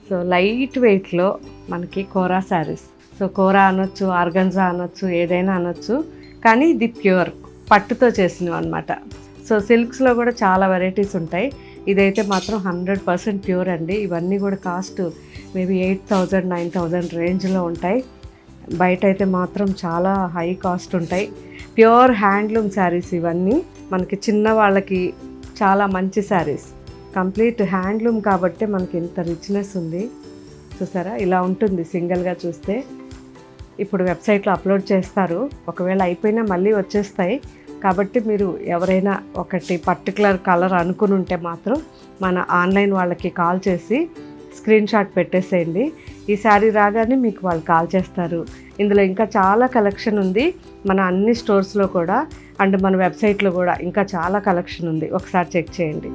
So light వెయిట్లో మనకి కోరా saris. So కోరా అనొచ్చు, ఆర్గంజా అనొచ్చు, ఏదైనా అనొచ్చు, కానీ ఇది ప్యూర్ పట్టుతో చేసినవి అనమాట. సో సిల్క్స్లో కూడా చాలా వెరైటీస్ ఉంటాయి. ఇదైతే మాత్రం 100% ప్యూర్ అండి. ఇవన్నీ కూడా కాస్ట్ మేబీ 8,000 9,000 రేంజ్లో ఉంటాయి. బయట అయితే మాత్రం చాలా హై కాస్ట్ ఉంటాయి. ప్యూర్ హ్యాండ్లూమ్ శారీస్ ఇవన్నీ. మనకి చిన్న వాళ్ళకి చాలా మంచి శారీస్, కంప్లీట్ హ్యాండ్లూమ్ కాబట్టి మనకి ఇంత రిచ్నెస్ ఉంది. చూసారా, ఇలా ఉంటుంది సింగిల్గా చూస్తే. ఇప్పుడు వెబ్సైట్లో అప్లోడ్ చేస్తారు, ఒకవేళ అయిపోయినా మళ్ళీ వచ్చేస్తాయి. కాబట్టి మీరు ఎవరైనా ఒకటి పర్టికులర్ కలర్ అనుకుని ఉంటే మాత్రం మన ఆన్లైన్ వాళ్ళకి కాల్ చేసి స్క్రీన్ షాట్ పెట్టేసేయండి. ఈ శారీ రాగానే మీకు వాళ్ళు కాల్ చేస్తారు. ఇందులో ఇంకా చాలా కలెక్షన్ ఉంది మన అన్ని స్టోర్స్లో కూడా, అండ్ మన వెబ్సైట్లో కూడా ఇంకా చాలా కలెక్షన్ ఉంది. ఒకసారి చెక్ చేయండి.